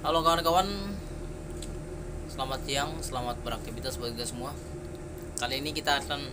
Halo kawan-kawan, selamat siang, selamat beraktivitas bagi kita semua. Kali ini kita akan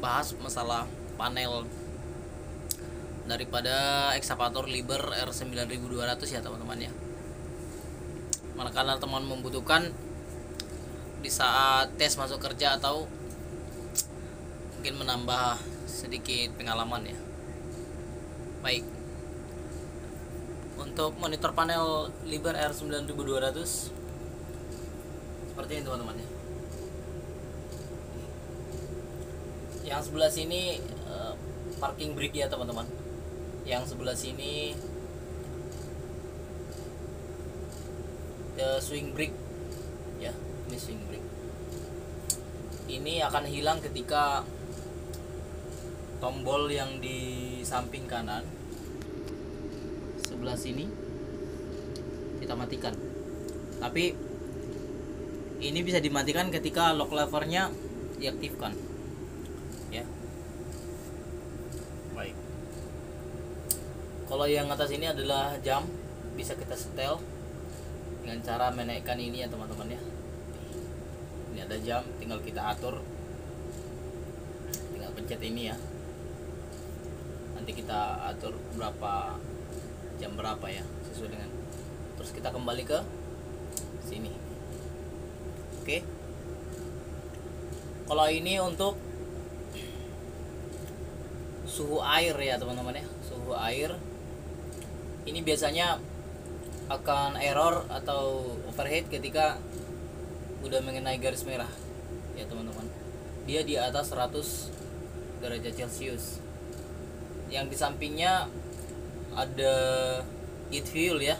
bahas masalah panel daripada ekskavator Liber R9200 ya teman-teman ya. Manakala teman membutuhkan di saat tes masuk kerja atau mungkin menambah sedikit pengalaman ya. Baik, untuk monitor panel Liber R9200 seperti ini teman-teman ya. Yang sebelah sini parking brake ya teman-teman. Yang sebelah sini swing brake ya, ini swing brake. Ini akan hilang ketika tombol yang di samping kanan sebelah sini kita matikan. Tapi ini bisa dimatikan ketika lock levernya diaktifkan ya. Baik, kalau yang atas ini adalah jam, bisa kita setel dengan cara menaikkan ini ya teman-teman ya. Ini ada jam, tinggal kita atur, tinggal pencet ini ya, nanti kita atur berapa jam berapa ya, sesuai dengan, terus kita kembali ke sini. Oke, kalau ini untuk suhu air ya teman-teman ya. Suhu air ini biasanya akan error atau overheat ketika udah mengenai garis merah ya teman-teman. Dia di atas 100 derajat Celcius. Yang di sampingnya ada heat fuel ya,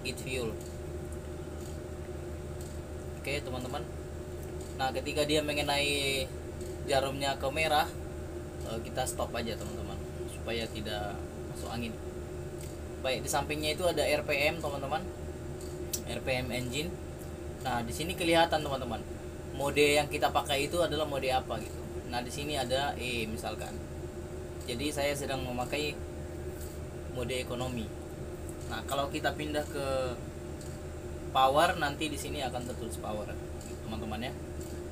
heat fuel. Oke teman-teman, nah ketika dia mengenai jarumnya ke merah, kita stop aja teman-teman supaya tidak masuk angin. Baik, di sampingnya itu ada RPM teman-teman, RPM engine. Nah di sini kelihatan teman-teman, mode yang kita pakai itu adalah mode apa gitu. Nah di sini ada misalkan, jadi saya sedang memakai mode ekonomi. Nah kalau kita pindah ke power, nanti di sini akan tertulis power teman-teman ya.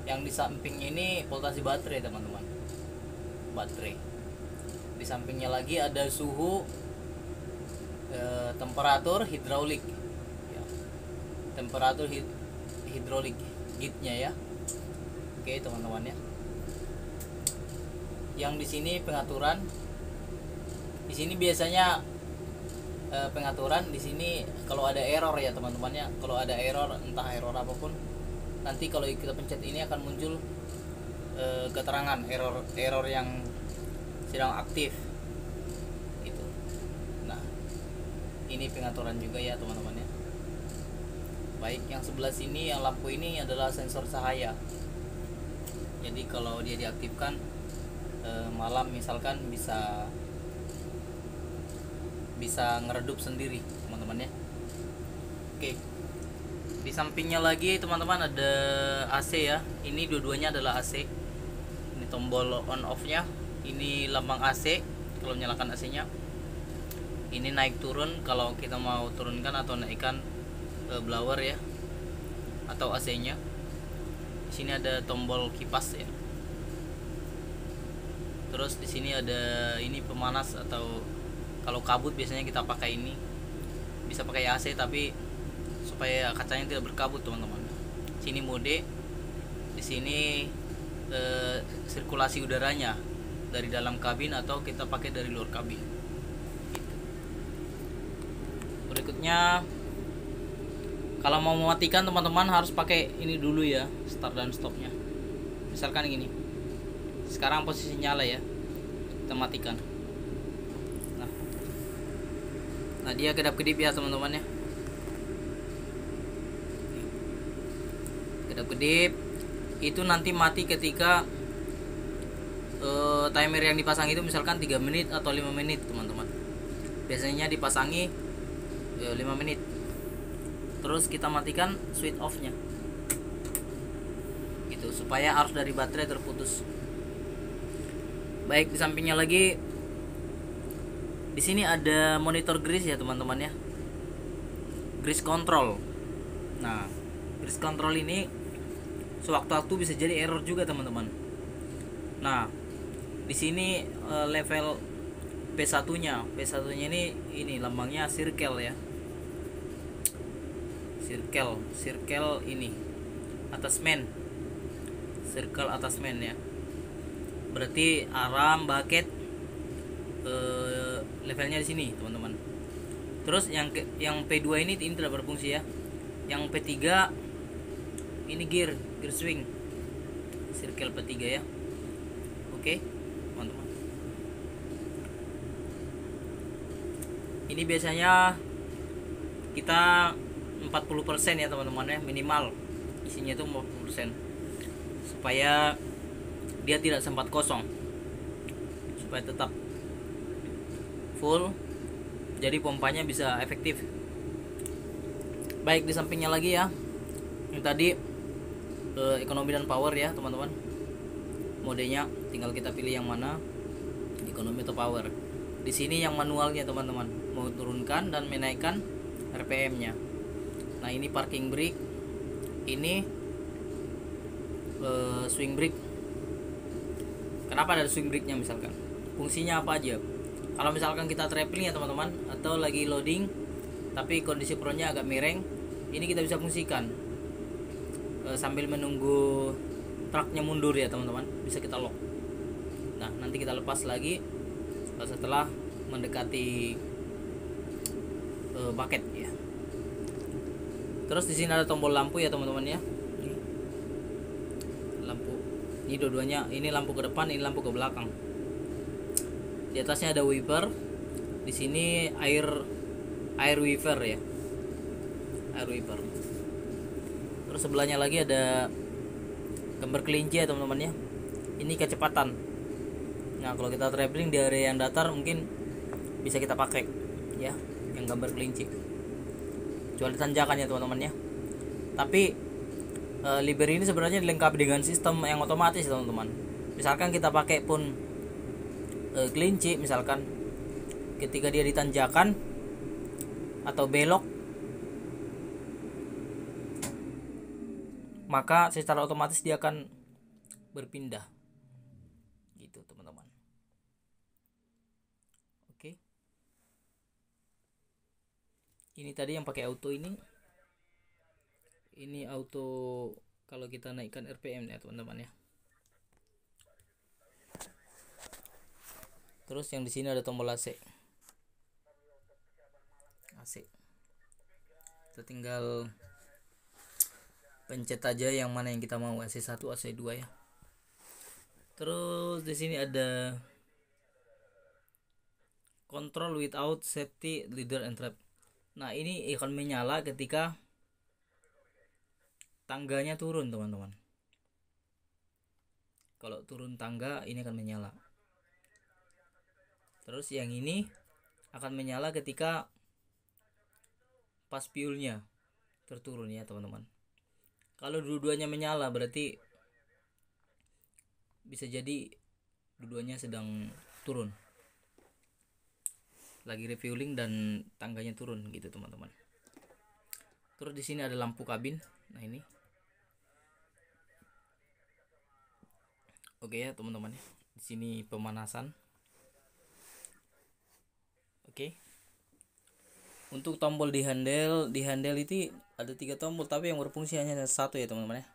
Yang di samping ini voltase baterai teman-teman, baterai. Di sampingnya lagi ada suhu, temperatur hidrolik ya. Temperatur hidrolik heatnya ya. Oke teman-teman ya. Yang di sini pengaturan. Di sini biasanya pengaturan di sini kalau ada error ya teman-teman ya. Kalau ada error, entah error apapun, nanti kalau kita pencet ini akan muncul keterangan error yang sedang aktif itu. Nah ini pengaturan juga ya teman-teman ya. Baik, yang sebelah sini yang lampu ini adalah sensor cahaya. Jadi kalau dia diaktifkan malam misalkan bisa ngeredup sendiri teman-teman ya. Oke, di sampingnya lagi teman-teman ada AC ya. Ini dua-duanya adalah AC. Ini tombol on off nya, ini lambang AC kalau menyalakan AC nya. Ini naik turun kalau kita mau turunkan atau naikkan blower ya, atau AC nya. Di sini ada tombol kipas ya. Terus di sini ada ini pemanas, atau kalau kabut biasanya kita pakai ini. Bisa pakai AC tapi supaya kacanya tidak berkabut teman-teman. Sini mode, di sini sirkulasi udaranya dari dalam kabin atau kita pakai dari luar kabin. Gitu. Berikutnya, kalau mau mematikan teman-teman harus pakai ini dulu ya, start dan stopnya. Misalkan gini, sekarang posisi nyala ya, kita matikan. Nah dia kedap-kedip ya teman-teman ya, kedap-kedip. Itu nanti mati ketika timer yang dipasang itu misalkan 3 menit atau 5 menit teman-teman. Biasanya dipasangi 5 menit. Terus kita matikan switch off nya gitu, supaya arus dari baterai terputus. Baik, di sampingnya lagi di sini ada monitor grease ya teman-teman ya, grease control. Nah, breeze control ini sewaktu-waktu bisa jadi error juga teman-teman. Nah, di sini level P1-nya. P1-nya ini lambangnya circle ya. Circle ini attachment. Circle attachment ya. Berarti aram bucket levelnya di sini, teman-teman. Terus yang P2 ini tidak berfungsi ya. Yang P3 ini gear swing. Circle P3 ya. Oke, teman-teman. Ini biasanya kita 40% ya teman-teman ya, minimal isinya itu 40%, supaya dia tidak sempat kosong, supaya tetap full, jadi pompanya bisa efektif. Baik, di sampingnya lagi ya, yang tadi ekonomi dan power ya teman-teman, modenya tinggal kita pilih yang mana, ekonomi atau power. Di sini yang manualnya teman-teman, mau turunkan dan menaikkan RPM-nya. Nah, ini parking brake, ini swing brake. Kenapa ada swing brake-nya misalkan? Fungsinya apa aja? Kalau misalkan kita traveling ya teman-teman, atau lagi loading tapi kondisi pro-nya agak miring, ini kita bisa fungsikan sambil menunggu truknya mundur ya teman-teman, bisa kita lock. Nah, nanti kita lepas lagi setelah mendekati bucket ya. Terus di sini ada tombol lampu ya teman-teman ya. Ini lampu. Ini dua-duanya, ini lampu ke depan, ini lampu ke belakang. Di atasnya ada wiper. Di sini air wiper ya. Air wiper. Terus sebelahnya lagi ada gambar kelinci ya teman-teman ya. Ini kecepatan. Nah, kalau kita traveling di area yang datar mungkin bisa kita pakai ya, yang gambar kelinci. Kecuali tanjakan ya teman-teman ya. Tapi Liber ini sebenarnya dilengkapi dengan sistem yang otomatis teman-teman. Misalkan kita pakai pun kelinci, misalkan ketika dia ditanjakan atau belok, maka secara otomatis dia akan berpindah gitu teman-teman. Oke, ini tadi yang pakai auto, ini auto kalau kita naikkan RPM ya teman-teman ya. Terus yang di sini ada tombol AC. Kita tinggal pencet aja yang mana yang kita mau, AC1, AC2 ya. Terus di sini ada control without safety leader and trap. Nah, ini akan menyala ketika tangganya turun teman-teman. Kalau turun tangga ini akan menyala. Terus yang ini akan menyala ketika pas fuelnya terturun ya teman-teman. Kalau dua-duanya menyala berarti bisa jadi dua-duanya sedang turun, lagi refueling dan tangganya turun gitu teman-teman. Terus di sini ada lampu kabin. Nah, ini oke ya teman-teman. Di sini pemanasan. Oke. Untuk tombol di handle itu ada 3 tombol, tapi yang berfungsi hanya satu ya teman-teman ya.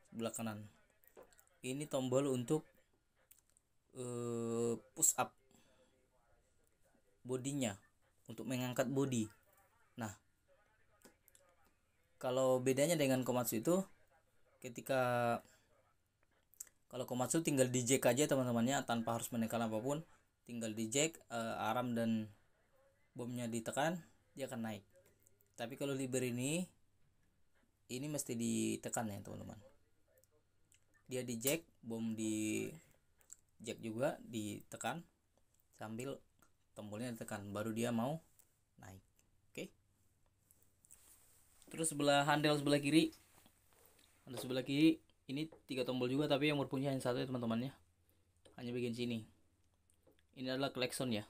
Sebelah kanan. Ini tombol untuk push up bodinya, untuk mengangkat bodi. Nah, kalau bedanya dengan Komatsu itu, ketika kalau Komatsu tinggal di jack aja teman-temannya, tanpa harus menekan apapun, tinggal di jack, aram dan bomnya ditekan, dia akan naik. Tapi kalau Liber ini mesti ditekan ya teman-teman. Dia di jack, bom di jack juga ditekan, sambil tombolnya ditekan, baru dia mau naik. Oke. Terus handle sebelah kiri ini 3 tombol juga, tapi yang berfungsi hanya satu ya teman-teman ya, hanya bagian sini. Ini adalah klakson ya,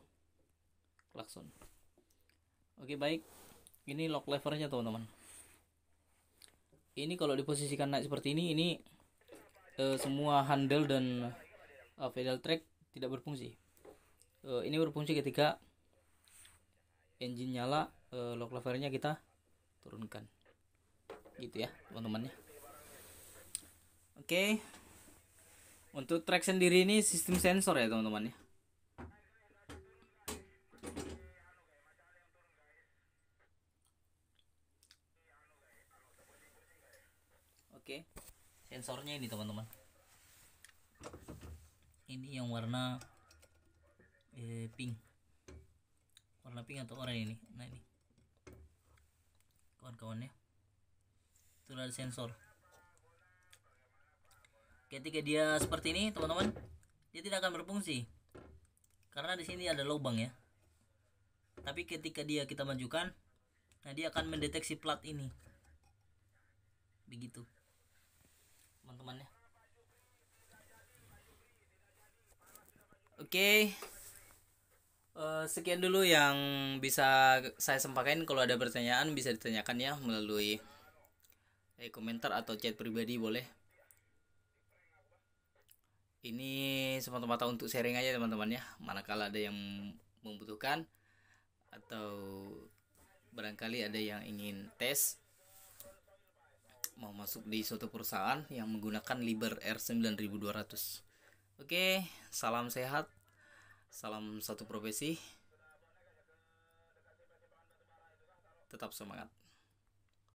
klakson. Oke, baik, ini lock levernya teman-teman. Ini kalau diposisikan naik seperti ini semua handle dan pedal track tidak berfungsi. Ini berfungsi ketika engine nyala, lock levernya kita turunkan, gitu ya teman-teman ya. Oke, untuk track sendiri ini sistem sensor ya teman-teman ya. Oke, sensornya ini teman-teman, ini yang warna pink, warna pink atau oranye ini. Nah ini kawan-kawan ya, itu ada sensor. Ketika dia seperti ini teman-teman, dia tidak akan berfungsi karena di sini ada lubang ya. Tapi ketika kita majukan, nah dia akan mendeteksi plat ini, begitu teman-teman ya. Oke, sekian dulu yang bisa saya sampaikan. Kalau ada pertanyaan bisa ditanyakan ya melalui komentar atau chat pribadi boleh. Ini semata-mata untuk sharing aja teman-teman ya, manakala ada yang membutuhkan atau barangkali ada yang ingin tes mau masuk di suatu perusahaan yang menggunakan Liber R9200. Oke, salam sehat, salam satu profesi, tetap semangat.